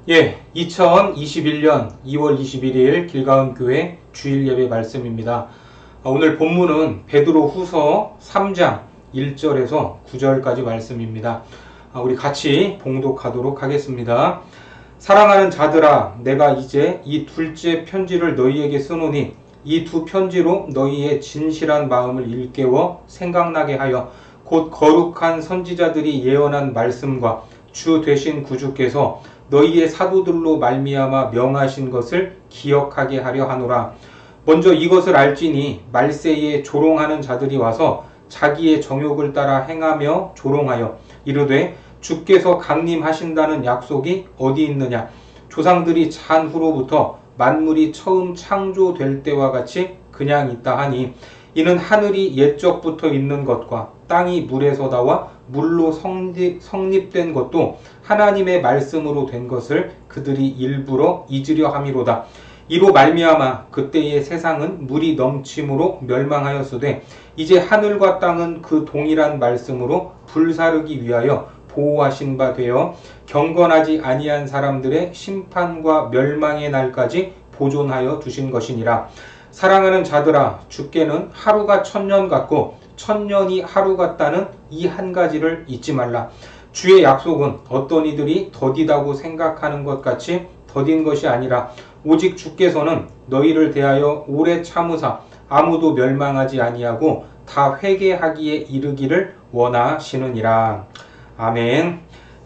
예, 2021년 2월 21일 길가음교회 주일 예배 말씀입니다. 오늘 본문은 베드로 후서 3장 1절에서 9절까지 말씀입니다. 우리 같이 봉독하도록 하겠습니다. 사랑하는 자들아, 내가 이제 이 둘째 편지를 너희에게 쓰노니 이 두 편지로 너희의 진실한 마음을 일깨워 생각나게 하여 곧 거룩한 선지자들이 예언한 말씀과 주 되신 구주께서 너희의 사도들로 말미암아 명하신 것을 기억하게 하려 하노라. 먼저 이것을 알지니 말세에 조롱하는 자들이 와서 자기의 정욕을 따라 행하며 조롱하여 이르되 주께서 강림하신다는 약속이 어디 있느냐. 조상들이 잔 후로부터 만물이 처음 창조될 때와 같이 그냥 있다 하니 이는 하늘이 옛적부터 있는 것과 땅이 물에서 나와 물로 성립된 것도 하나님의 말씀으로 된 것을 그들이 일부러 잊으려 함이로다. 이로 말미암아 그때의 세상은 물이 넘침으로 멸망하였으되 이제 하늘과 땅은 그 동일한 말씀으로 불사르기 위하여 보호하신 바 되어 경건하지 아니한 사람들의 심판과 멸망의 날까지 보존하여 두신 것이니라. 사랑하는 자들아, 주께는 하루가 천년 같고 천년이 하루 같다는 이 한 가지를 잊지 말라. 주의 약속은 어떤 이들이 더디다고 생각하는 것 같이 더딘 것이 아니라 오직 주께서는 너희를 대하여 오래 참으사 아무도 멸망하지 아니하고 다 회개하기에 이르기를 원하시느니라. 아멘.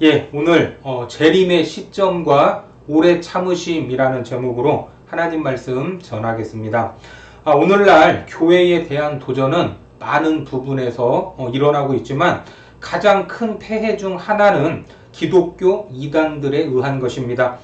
예, 오늘 재림의 시점과 오래 참으심이라는 제목으로 하나님 말씀 전하겠습니다. 오늘날 교회에 대한 도전은 많은 부분에서 일어나고 있지만 가장 큰 폐해 중 하나는 기독교 이단들에 의한 것입니다.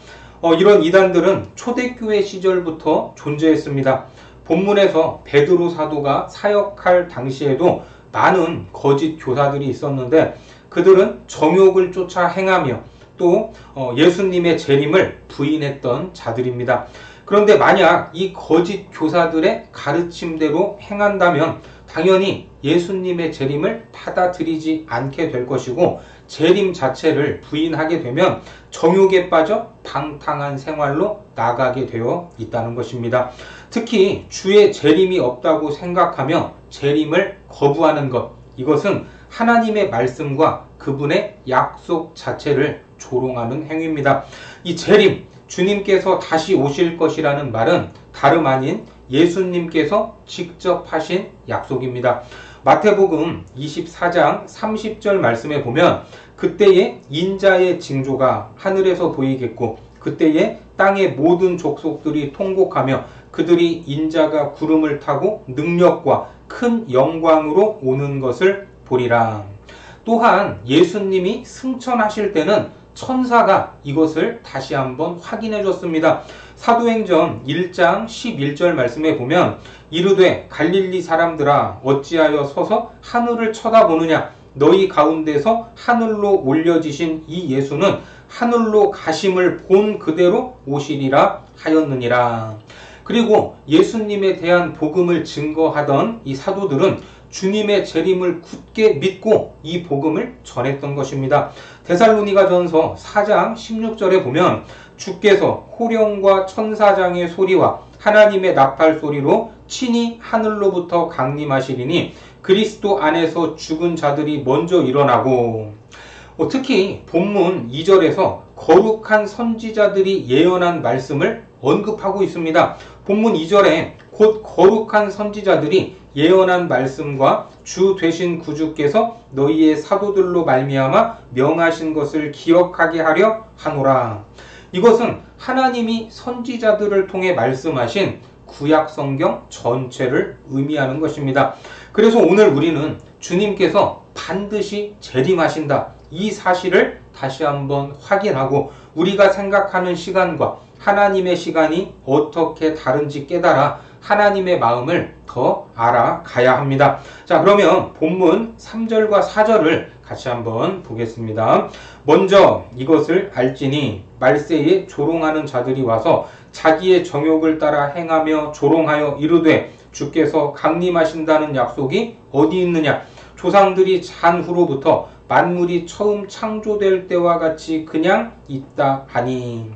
이런 이단들은 초대교회 시절부터 존재했습니다. 본문에서 베드로 사도가 사역할 당시에도 많은 거짓 교사들이 있었는데 그들은 정욕을 쫓아 행하며 또 예수님의 재림을 부인했던 자들입니다. 그런데 만약 이 거짓 교사들의 가르침대로 행한다면 당연히 예수님의 재림을 받아들이지 않게 될 것이고 재림 자체를 부인하게 되면 정욕에 빠져 방탕한 생활로 나가게 되어 있다는 것입니다. 특히 주의 재림이 없다고 생각하며 재림을 거부하는 것, 이것은 하나님의 말씀과 그분의 약속 자체를 조롱하는 행위입니다. 이 재림, 주님께서 다시 오실 것이라는 말은 다름 아닌 예수님께서 직접 하신 약속입니다. 마태복음 24장 30절 말씀에 보면 그때에 인자의 징조가 하늘에서 보이겠고 그때에 땅의 모든 족속들이 통곡하며 그들이 인자가 구름을 타고 능력과 큰 영광으로 오는 것을 보리라. 또한 예수님이 승천하실 때는 천사가 이것을 다시 한번 확인해 줬습니다. 사도행전 1장 11절 말씀에 보면 이르되 갈릴리 사람들아 어찌하여 서서 하늘을 쳐다보느냐. 너희 가운데서 하늘로 올려지신 이 예수는 하늘로 가심을 본 그대로 오시리라 하였느니라. 그리고 예수님에 대한 복음을 증거하던 이 사도들은 주님의 재림을 굳게 믿고 이 복음을 전했던 것입니다. 데살로니가전서 4장 16절에 보면 주께서 호령과 천사장의 소리와 하나님의 나팔 소리로 친히 하늘로부터 강림하시리니 그리스도 안에서 죽은 자들이 먼저 일어나고 특히 본문 2절에서 거룩한 선지자들이 예언한 말씀을 언급하고 있습니다. 본문 2절에 곧 거룩한 선지자들이 예언한 말씀과 주 되신 구주께서 너희의 사도들로 말미암아 명하신 것을 기억하게 하려 하노라. 이것은 하나님이 선지자들을 통해 말씀하신 구약 성경 전체를 의미하는 것입니다. 그래서 오늘 우리는 주님께서 반드시 재림하신다. 이 사실을 다시 한번 확인하고 우리가 생각하는 시간과 하나님의 시간이 어떻게 다른지 깨달아 하나님의 마음을 더 알아가야 합니다. 자, 그러면 본문 3절과 4절을 같이 한번 보겠습니다. 먼저 이것을 알지니 말세에 조롱하는 자들이 와서 자기의 정욕을 따라 행하며 조롱하여 이르되 주께서 강림하신다는 약속이 어디 있느냐. 조상들이 잔 후로부터 만물이 처음 창조될 때와 같이 그냥 있다 하니.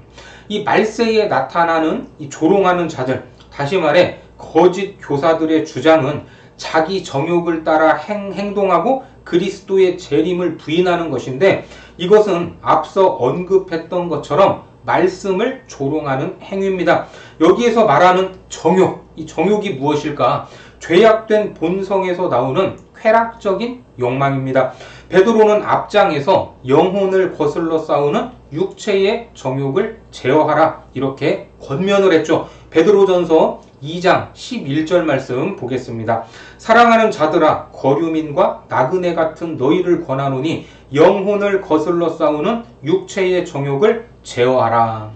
이 말세에 나타나는 이 조롱하는 자들, 다시 말해 거짓 교사들의 주장은 자기 정욕을 따라 행동하고 그리스도의 재림을 부인하는 것인데, 이것은 앞서 언급했던 것처럼 말씀을 조롱하는 행위입니다. 여기에서 말하는 정욕, 이 정욕이 무엇일까? 죄악된 본성에서 나오는 쾌락적인 욕망입니다. 베드로는 앞장에서 영혼을 거슬러 싸우는 육체의 정욕을 제어하라, 이렇게 권면을 했죠. 베드로전서 2장 11절 말씀 보겠습니다. 사랑하는 자들아, 거류민과 나그네 같은 너희를 권하노니 영혼을 거슬러 싸우는 육체의 정욕을 제어하라.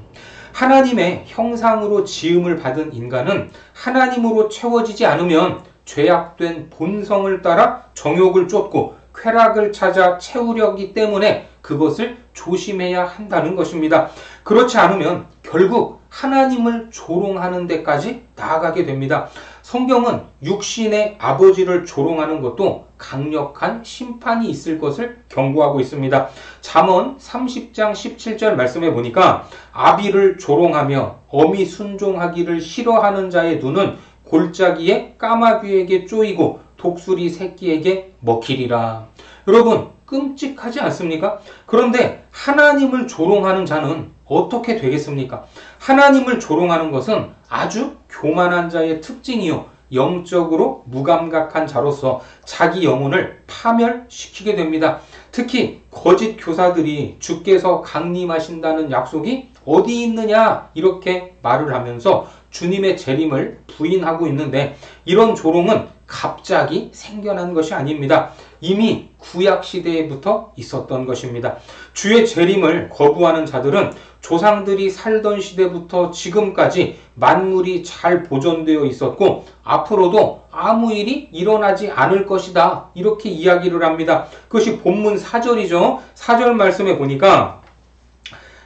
하나님의 형상으로 지음을 받은 인간은 하나님으로 채워지지 않으면 죄악된 본성을 따라 정욕을 쫓고 쾌락을 찾아 채우려기 때문에 그것을 조심해야 한다는 것입니다. 그렇지 않으면 결국 하나님을 조롱하는 데까지 나아가게 됩니다. 성경은 육신의 아버지를 조롱하는 것도 강력한 심판이 있을 것을 경고하고 있습니다. 잠언 30장 17절 말씀해 보니까 아비를 조롱하며 어미 순종하기를 싫어하는 자의 눈은 골짜기에 까마귀에게 쪼이고 독수리 새끼에게 먹히리라. 여러분, 끔찍하지 않습니까? 그런데 하나님을 조롱하는 자는 어떻게 되겠습니까? 하나님을 조롱하는 것은 아주 교만한 자의 특징이요, 영적으로 무감각한 자로서 자기 영혼을 파멸시키게 됩니다. 특히 거짓 교사들이 주께서 강림하신다는 약속이 어디 있느냐, 이렇게 말을 하면서 주님의 재림을 부인하고 있는데, 이런 조롱은 갑자기 생겨난 것이 아닙니다. 이미 구약시대부터 있었던 것입니다. 주의 재림을 거부하는 자들은 조상들이 살던 시대부터 지금까지 만물이 잘 보존되어 있었고 앞으로도 아무 일이 일어나지 않을 것이다, 이렇게 이야기를 합니다. 그것이 본문 4절이죠. 4절 말씀에 보니까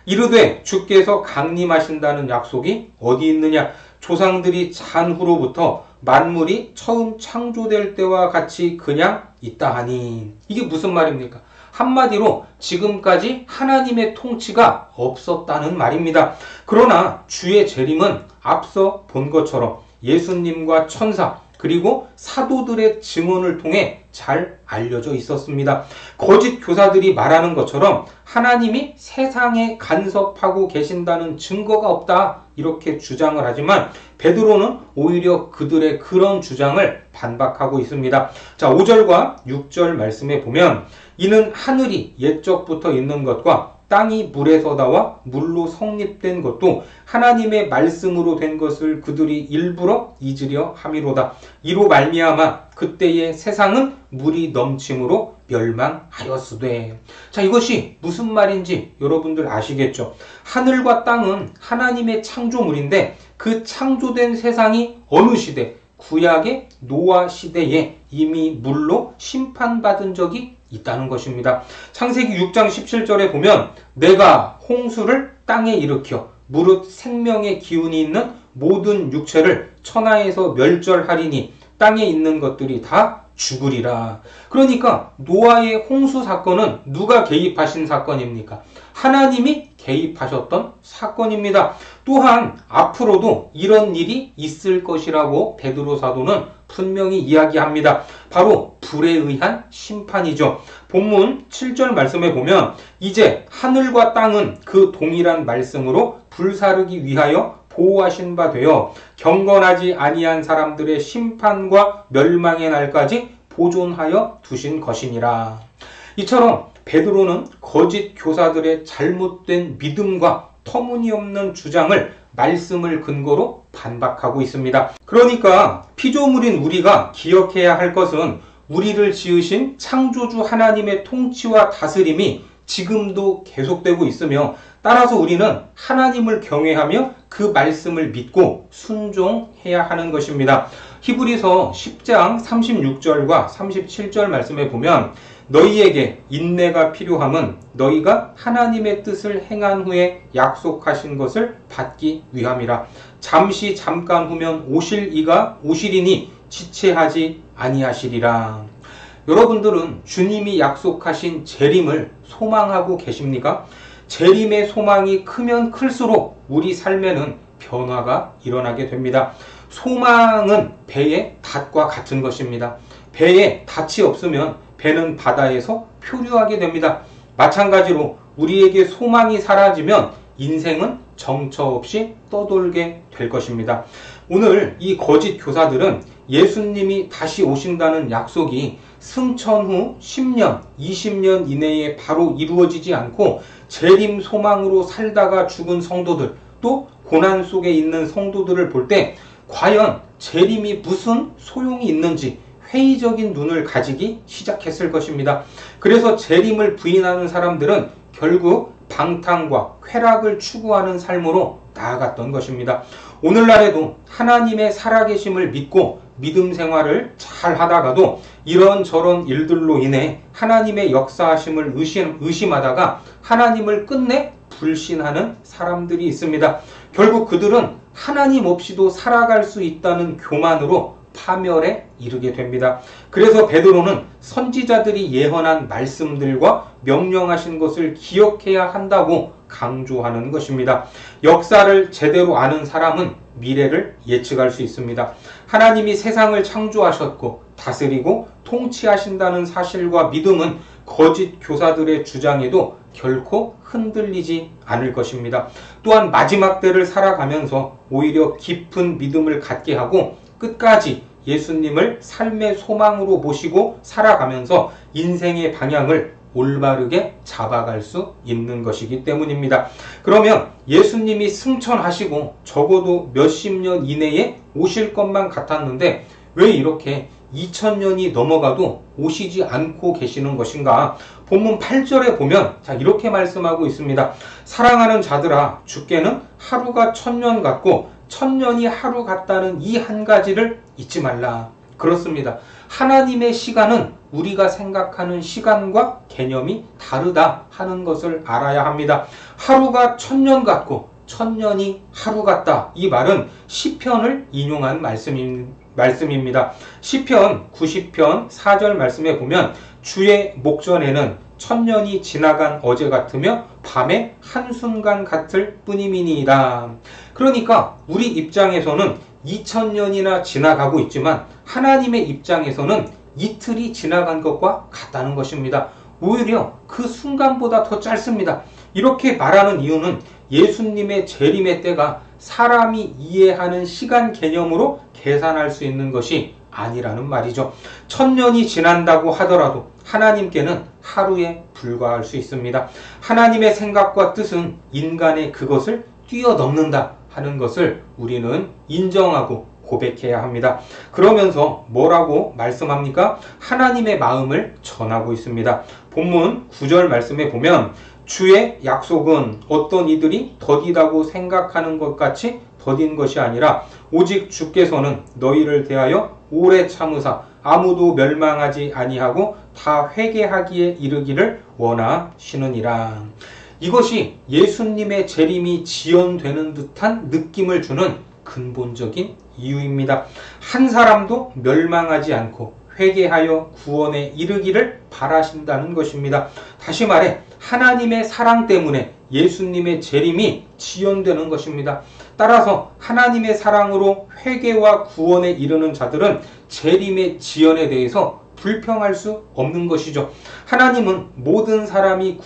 이르되 주께서 강림하신다는 약속이 어디 있느냐? 조상들이 잔 후로부터 만물이 처음 창조될 때와 같이 그냥 있다 하니. 이게 무슨 말입니까? 한마디로 지금까지 하나님의 통치가 없었다는 말입니다. 그러나 주의 재림은 앞서 본 것처럼 예수님과 천사 그리고 사도들의 증언을 통해 잘 알려져 있었습니다. 거짓 교사들이 말하는 것처럼 하나님이 세상에 간섭하고 계신다는 증거가 없다, 이렇게 주장을 하지만 베드로는 오히려 그들의 그런 주장을 반박하고 있습니다. 자, 5절과 6절 말씀에 보면 이는 하늘이 옛적부터 있는 것과 땅이 물에서 나와 물로 성립된 것도 하나님의 말씀으로 된 것을 그들이 일부러 잊으려 함이로다. 이로 말미암아 그때의 세상은 물이 넘침으로 멸망하였으되. 자, 이것이 무슨 말인지 여러분들 아시겠죠? 하늘과 땅은 하나님의 창조물인데 그 창조된 세상이 어느 시대? 구약의 노아 시대에 이미 물로 심판받은 적이 있다는 것입니다. 창세기 6장 17절에 보면 내가 홍수를 땅에 일으켜 무릇 생명의 기운이 있는 모든 육체를 천하에서 멸절하리니 땅에 있는 것들이 다 죽으리라. 그러니까 노아의 홍수 사건은 누가 개입하신 사건입니까? 하나님이 개입하셨던 사건입니다. 또한 앞으로도 이런 일이 있을 것이라고 베드로 사도는 분명히 이야기합니다. 바로 불에 의한 심판이죠. 본문 7절 말씀에 보면 이제 하늘과 땅은 그 동일한 말씀으로 불사르기 위하여 보호하신 바 되어 경건하지 아니한 사람들의 심판과 멸망의 날까지 보존하여 두신 것이니라. 이처럼 베드로는 거짓 교사들의 잘못된 믿음과 터무니없는 주장을 말씀을 근거로 반박하고 있습니다. 그러니까 피조물인 우리가 기억해야 할 것은 우리를 지으신 창조주 하나님의 통치와 다스림이 지금도 계속되고 있으며, 따라서 우리는 하나님을 경외하며 그 말씀을 믿고 순종해야 하는 것입니다. 히브리서 10장 36절과 37절 말씀에 보면 너희에게 인내가 필요함은 너희가 하나님의 뜻을 행한 후에 약속하신 것을 받기 위함이라. 잠깐 후면 오실 이가 오시리니 지체하지 아니하시리라. 여러분들은 주님이 약속하신 재림을 소망하고 계십니까? 재림의 소망이 크면 클수록 우리 삶에는 변화가 일어나게 됩니다. 소망은 배의 닷과 같은 것입니다. 배에 닷이 없으면 배는 바다에서 표류하게 됩니다. 마찬가지로 우리에게 소망이 사라지면 인생은 정처 없이 떠돌게 될 것입니다. 오늘 이 거짓 교사들은 예수님이 다시 오신다는 약속이 승천 후 10년, 20년 이내에 바로 이루어지지 않고 재림 소망으로 살다가 죽은 성도들, 또 고난 속에 있는 성도들을 볼 때 과연 재림이 무슨 소용이 있는지 회의적인 눈을 가지기 시작했을 것입니다. 그래서 재림을 부인하는 사람들은 결국 방탕과 쾌락을 추구하는 삶으로 나아갔던 것입니다. 오늘날에도 하나님의 살아계심을 믿고 믿음 생활을 잘 하다가도 이런저런 일들로 인해 하나님의 역사하심을 의심하다가 하나님을 끝내 불신하는 사람들이 있습니다. 결국 그들은 하나님 없이도 살아갈 수 있다는 교만으로 파멸에 이르게 됩니다. 그래서 베드로는 선지자들이 예언한 말씀들과 명령하신 것을 기억해야 한다고 강조하는 것입니다. 역사를 제대로 아는 사람은 미래를 예측할 수 있습니다. 하나님이 세상을 창조하셨고 다스리고 통치하신다는 사실과 믿음은 거짓 교사들의 주장에도 결코 흔들리지 않을 것입니다. 또한 마지막 때를 살아가면서 오히려 깊은 믿음을 갖게 하고 끝까지 예수님을 삶의 소망으로 모시고 살아가면서 인생의 방향을 올바르게 잡아갈 수 있는 것이기 때문입니다. 그러면 예수님이 승천하시고 적어도 몇십 년 이내에 오실 것만 같았는데 왜 이렇게 2000년이 넘어가도 오시지 않고 계시는 것인가? 본문 8절에 보면 이렇게 말씀하고 있습니다. 사랑하는 자들아, 주께는 하루가 1000년 같고 1000년이 하루 같다는 이 한 가지를 잊지 말라. 그렇습니다. 하나님의 시간은 우리가 생각하는 시간과 개념이 다르다 하는 것을 알아야 합니다. 하루가 1000년 같고 1000년이 하루 같다. 이 말은 시편을 인용한 말씀입니다. 시편 90편 4절 말씀에 보면 주의 목전에는 1000년이 지나간 어제 같으며 밤의 한순간 같을 뿐이니이다. 그러니까 우리 입장에서는 2000년이나 지나가고 있지만 하나님의 입장에서는 이틀이 지나간 것과 같다는 것입니다. 오히려 그 순간보다 더 짧습니다. 이렇게 말하는 이유는 예수님의 재림의 때가 사람이 이해하는 시간 개념으로 계산할 수 있는 것이 아니라는 말이죠. 1000년이 지난다고 하더라도 하나님께는 하루에 불과할 수 있습니다. 하나님의 생각과 뜻은 인간의 그것을 뛰어넘는다 하는 것을 우리는 인정하고 고백해야 합니다. 그러면서 뭐라고 말씀합니까? 하나님의 마음을 전하고 있습니다. 본문 9절 말씀에 보면 주의 약속은 어떤 이들이 더디다고 생각하는 것 같이 더딘 것이 아니라 오직 주께서는 너희를 대하여 오래 참으사 아무도 멸망하지 아니하고 다 회개하기에 이르기를 원하시느니라. 이것이 예수님의 재림이 지연되는 듯한 느낌을 주는 근본적인 이유입니다. 한 사람도 멸망하지 않고 회개하여 구원에 이르기를 바라신다는 것입니다. 다시 말해 하나님의 사랑 때문에 예수님의 재림이 지연되는 것입니다. 따라서 하나님의 사랑으로 회개와 구원에 이르는 자들은 재림의 지연에 대해서 불평할 수 없는 것이죠. 하나님은 모든 사람이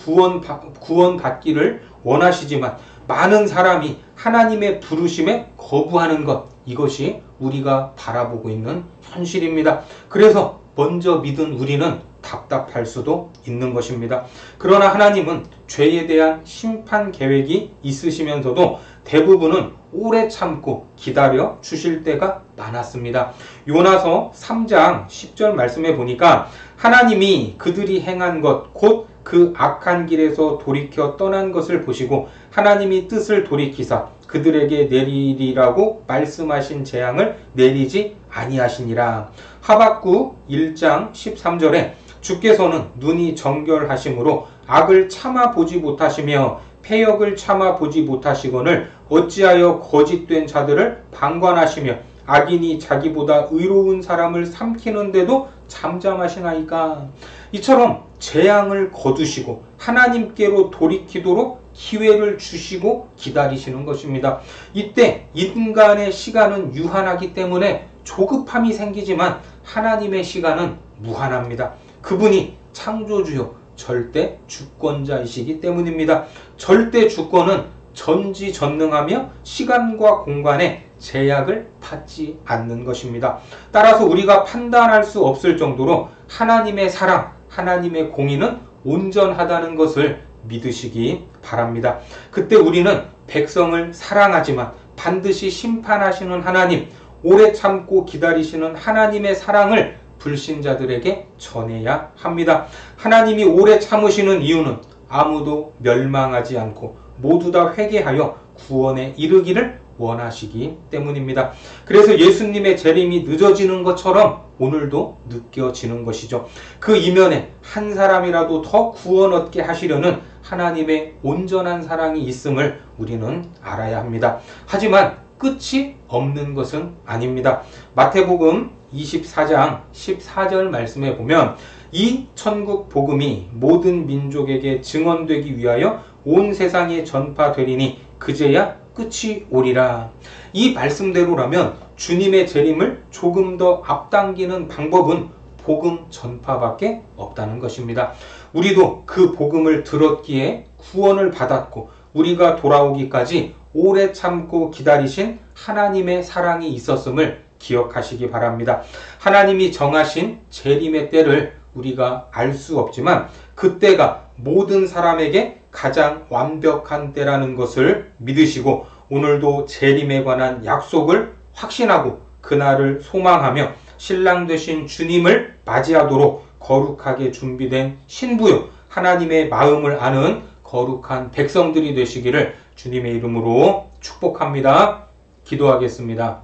구원받기를 원하시지만 많은 사람이 하나님의 부르심에 거부하는 것, 이것이 우리가 바라보고 있는 현실입니다. 그래서 먼저 믿은 우리는 답답할 수도 있는 것입니다. 그러나 하나님은 죄에 대한 심판 계획이 있으시면서도 대부분은 오래 참고 기다려 주실 때가 많았습니다. 요나서 3장 10절 말씀에 보니까 하나님이 그들이 행한 것 곧 그 악한 길에서 돌이켜 떠난 것을 보시고 하나님이 뜻을 돌이키사 그들에게 내리리라고 말씀하신 재앙을 내리지 아니하시니라. 하박국 1장 13절에 주께서는 눈이 정결하심으로 악을 참아 보지 못하시며 패역을 참아 보지 못하시거늘 어찌하여 거짓된 자들을 방관하시며 악인이 자기보다 의로운 사람을 삼키는데도 잠잠하시나이까? 이처럼 재앙을 거두시고 하나님께로 돌이키도록 기회를 주시고 기다리시는 것입니다. 이때 인간의 시간은 유한하기 때문에 조급함이 생기지만 하나님의 시간은 무한합니다. 그분이 창조주요 절대 주권자이시기 때문입니다. 절대 주권은 전지전능하며 시간과 공간에 제약을 받지 않는 것입니다. 따라서 우리가 판단할 수 없을 정도로 하나님의 사랑, 하나님의 공의는 온전하다는 것을 믿으시기 바랍니다. 그때 우리는 백성을 사랑하지만 반드시 심판하시는 하나님, 오래 참고 기다리시는 하나님의 사랑을 불신자들에게 전해야 합니다. 하나님이 오래 참으시는 이유는 아무도 멸망하지 않고 모두 다 회개하여 구원에 이르기를 원하시기 때문입니다. 그래서 예수님의 재림이 늦어지는 것처럼 오늘도 느껴지는 것이죠. 그 이면에 한 사람이라도 더 구원 얻게 하시려는 하나님의 온전한 사랑이 있음을 우리는 알아야 합니다. 하지만 끝이 없는 것은 아닙니다. 마태복음 24장 14절 말씀에 보면 이 천국 복음이 모든 민족에게 증언되기 위하여 온 세상에 전파되리니 그제야 끝이 오리라. 이 말씀대로라면 주님의 재림을 조금 더 앞당기는 방법은 복음 전파밖에 없다는 것입니다. 우리도 그 복음을 들었기에 구원을 받았고 우리가 돌아오기까지 오래 참고 기다리신 하나님의 사랑이 있었음을 기억하시기 바랍니다. 하나님이 정하신 재림의 때를 우리가 알 수 없지만 그때가 모든 사람에게 가장 완벽한 때라는 것을 믿으시고 오늘도 재림에 관한 약속을 확신하고 그날을 소망하며 신랑 되신 주님을 맞이하도록 거룩하게 준비된 신부요 하나님의 마음을 아는 거룩한 백성들이 되시기를 주님의 이름으로 축복합니다. 기도하겠습니다.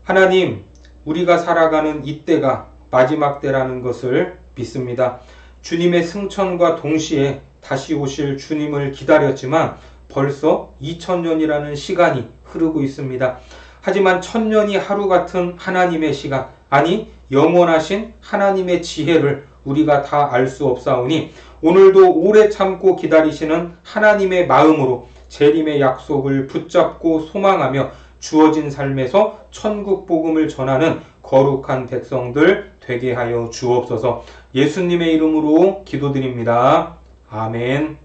하나님, 우리가 살아가는 이때가 마지막 때라는 것을 믿습니다. 주님의 승천과 동시에 다시 오실 주님을 기다렸지만 벌써 2000년이라는 시간이 흐르고 있습니다. 하지만 1000년이 하루 같은 하나님의 시간, 아니 영원하신 하나님의 지혜를 우리가 다 알 수 없사오니 오늘도 오래 참고 기다리시는 하나님의 마음으로 재림의 약속을 붙잡고 소망하며 주어진 삶에서 천국 복음을 전하는 거룩한 백성들 되게 하여 주옵소서. 예수님의 이름으로 기도드립니다. 아멘.